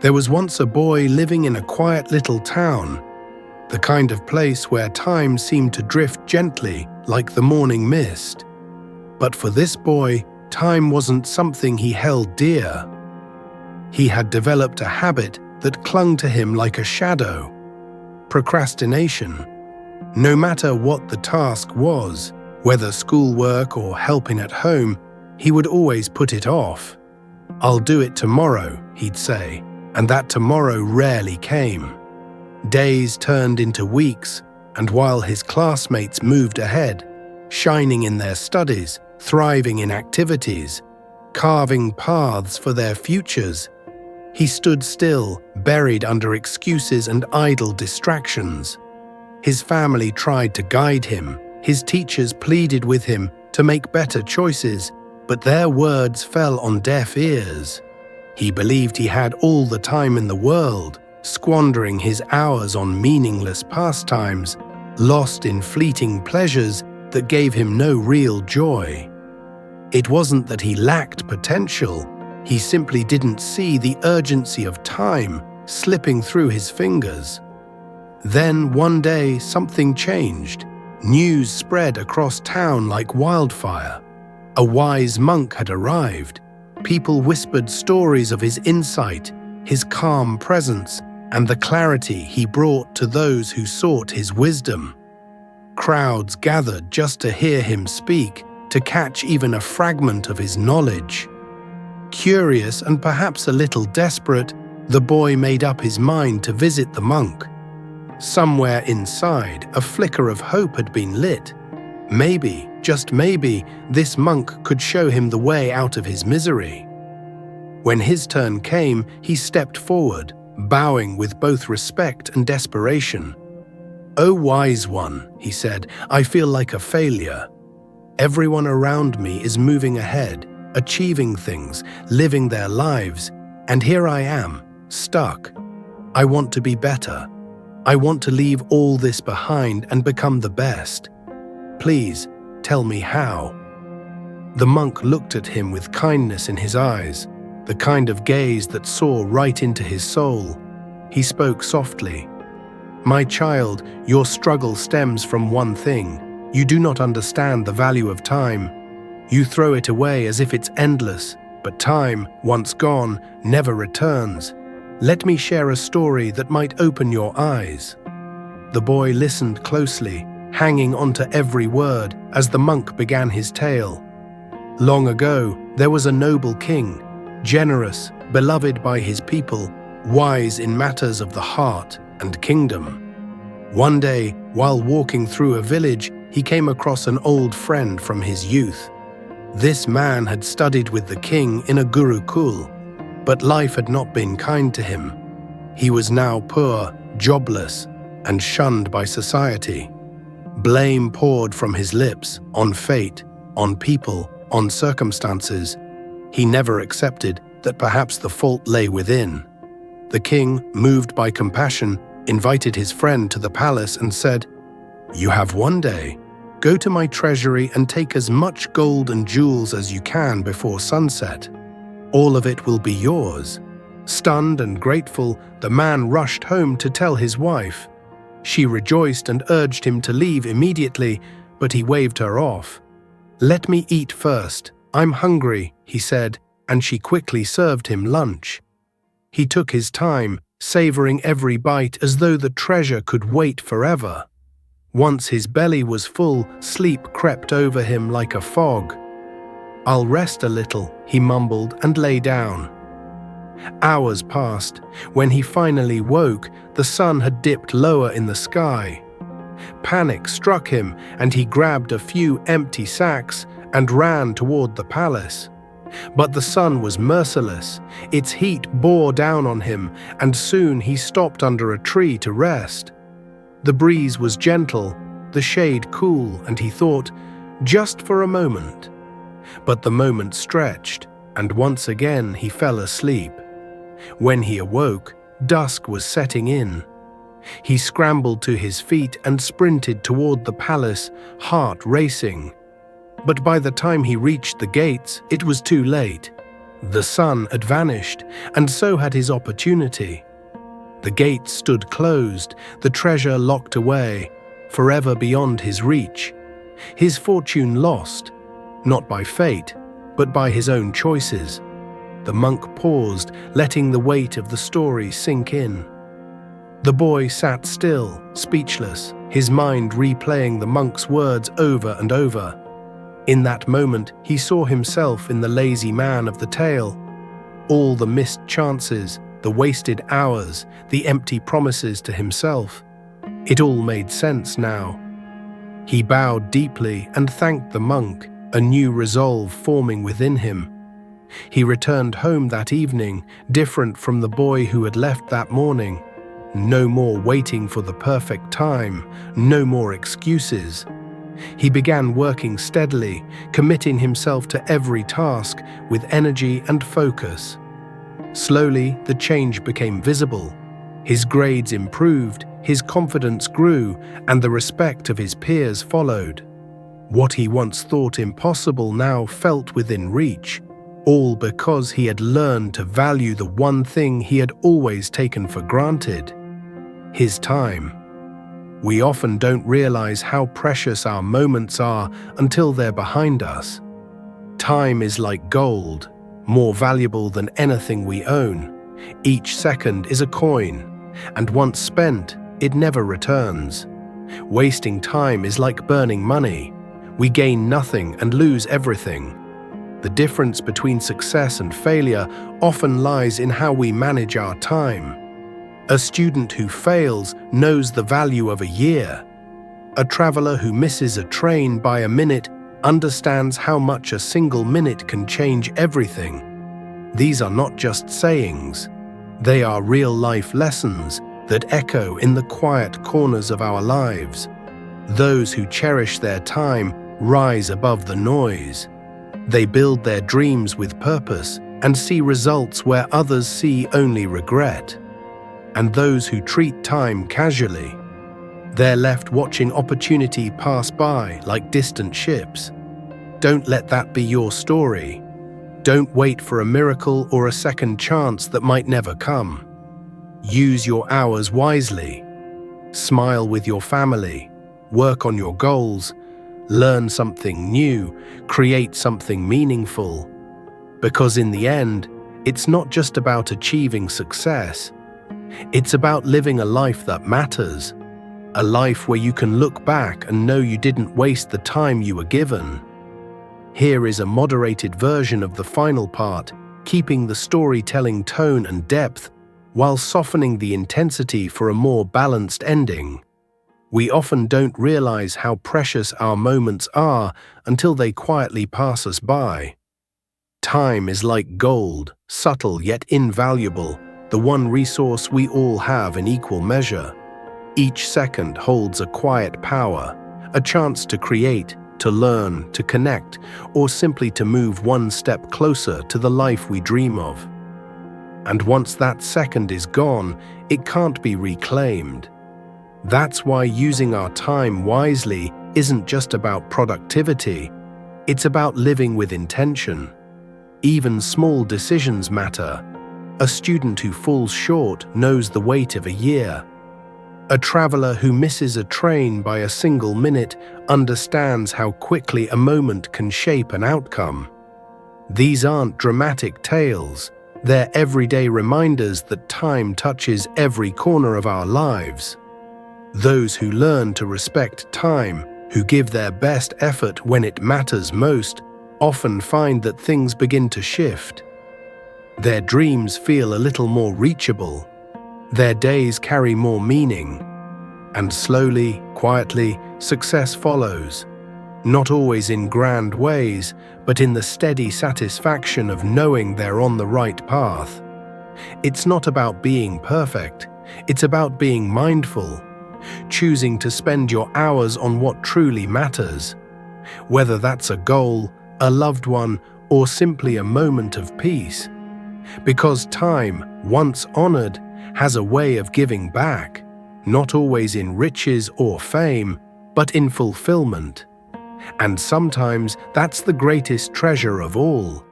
There was once a boy living in a quiet little town, the kind of place where time seemed to drift gently like the morning mist. But for this boy, time wasn't something he held dear. He had developed a habit that clung to him like a shadow: procrastination. No matter what the task was, whether schoolwork or helping at home, he would always put it off. "I'll do it tomorrow," he'd say, and that tomorrow rarely came. Days turned into weeks, and while his classmates moved ahead, shining in their studies, thriving in activities, carving paths for their futures, he stood still, buried under excuses and idle distractions. His family tried to guide him, his teachers pleaded with him to make better choices, but their words fell on deaf ears. He believed he had all the time in the world, squandering his hours on meaningless pastimes, lost in fleeting pleasures that gave him no real joy. It wasn't that he lacked potential, he simply didn't see the urgency of time slipping through his fingers. Then one day something changed. News spread across town like wildfire. A wise monk had arrived. People whispered stories of his insight, his calm presence, and the clarity he brought to those who sought his wisdom. Crowds gathered just to hear him speak, to catch even a fragment of his knowledge. Curious and perhaps a little desperate, the boy made up his mind to visit the monk. Somewhere inside, a flicker of hope had been lit. Maybe, just maybe, this monk could show him the way out of his misery. When his turn came, he stepped forward, bowing with both respect and desperation. "O wise one," he said, "I feel like a failure. Everyone around me is moving ahead, achieving things, living their lives, and here I am, stuck. I want to be better. I want to leave all this behind and become the best. Please, tell me how." The monk looked at him with kindness in his eyes, the kind of gaze that saw right into his soul. He spoke softly. "My child, your struggle stems from one thing. You do not understand the value of time. You throw it away as if it's endless, but time, once gone, never returns. Let me share a story that might open your eyes." The boy listened closely, hanging onto every word as the monk began his tale. Long ago, there was a noble king, generous, beloved by his people, wise in matters of the heart and kingdom. One day, while walking through a village, he came across an old friend from his youth. This man had studied with the king in a gurukul, but life had not been kind to him. He was now poor, jobless, and shunned by society. Blame poured from his lips on fate, on people, on circumstances. He never accepted that perhaps the fault lay within. The king, moved by compassion, invited his friend to the palace and said, "You have one day. Go to my treasury and take as much gold and jewels as you can before sunset. All of it will be yours." Stunned and grateful, the man rushed home to tell his wife. She rejoiced and urged him to leave immediately, but he waved her off. "Let me eat first. I'm hungry," he said, and she quickly served him lunch. He took his time, savoring every bite as though the treasure could wait forever. Once his belly was full, sleep crept over him like a fog. "I'll rest a little," he mumbled and lay down. Hours passed. When he finally woke, the sun had dipped lower in the sky. Panic struck him, and he grabbed a few empty sacks and ran toward the palace. But the sun was merciless. Its heat bore down on him, and soon he stopped under a tree to rest. The breeze was gentle, the shade cool, and he thought, just for a moment. But the moment stretched, and once again he fell asleep. When he awoke, dusk was setting in. He scrambled to his feet and sprinted toward the palace, heart racing. But by the time he reached the gates, it was too late. The sun had vanished, and so had his opportunity. The gates stood closed, the treasure locked away, forever beyond his reach. His fortune lost, not by fate, but by his own choices. The monk paused, letting the weight of the story sink in. The boy sat still, speechless, his mind replaying the monk's words over and over. In that moment, he saw himself in the lazy man of the tale. All the missed chances, the wasted hours, the empty promises to himself. It all made sense now. He bowed deeply and thanked the monk, a new resolve forming within him. He returned home that evening, different from the boy who had left that morning. No more waiting for the perfect time, no more excuses. He began working steadily, committing himself to every task with energy and focus. Slowly, the change became visible. His grades improved, his confidence grew, and the respect of his peers followed. What he once thought impossible now felt within reach, all because he had learned to value the one thing he had always taken for granted: his time. We often don't realize how precious our moments are until they're behind us. Time is like gold, more valuable than anything we own. Each second is a coin, and once spent, it never returns. Wasting time is like burning money. We gain nothing and lose everything. The difference between success and failure often lies in how we manage our time. A student who fails knows the value of a year. A traveler who misses a train by a minute understands how much a single minute can change everything. These are not just sayings. They are real-life lessons that echo in the quiet corners of our lives. Those who cherish their time rise above the noise. They build their dreams with purpose and see results where others see only regret. And those who treat time casually, they're left watching opportunity pass by like distant ships. Don't let that be your story. Don't wait for a miracle or a second chance that might never come. Use your hours wisely. Smile with your family. Work on your goals. Learn something new. Create something meaningful. Because in the end, it's not just about achieving success. It's about living a life that matters. A life where you can look back and know you didn't waste the time you were given. Here is a moderated version of the final part, keeping the storytelling tone and depth while softening the intensity for a more balanced ending. We often don't realize how precious our moments are until they quietly pass us by. Time is like gold, subtle yet invaluable, the one resource we all have in equal measure. Each second holds a quiet power, a chance to create, to learn, to connect, or simply to move one step closer to the life we dream of. And once that second is gone, it can't be reclaimed. That's why using our time wisely isn't just about productivity, it's about living with intention. Even small decisions matter. A student who falls short knows the weight of a year. A traveler who misses a train by a single minute understands how quickly a moment can shape an outcome. These aren't dramatic tales, they're everyday reminders that time touches every corner of our lives. Those who learn to respect time, who give their best effort when it matters most, often find that things begin to shift. Their dreams feel a little more reachable. Their days carry more meaning. And slowly, quietly, success follows. Not always in grand ways, but in the steady satisfaction of knowing they're on the right path. It's not about being perfect, it's about being mindful, choosing to spend your hours on what truly matters. Whether that's a goal, a loved one, or simply a moment of peace. Because time, once honored, has a way of giving back, not always in riches or fame, but in fulfillment. And sometimes that's the greatest treasure of all.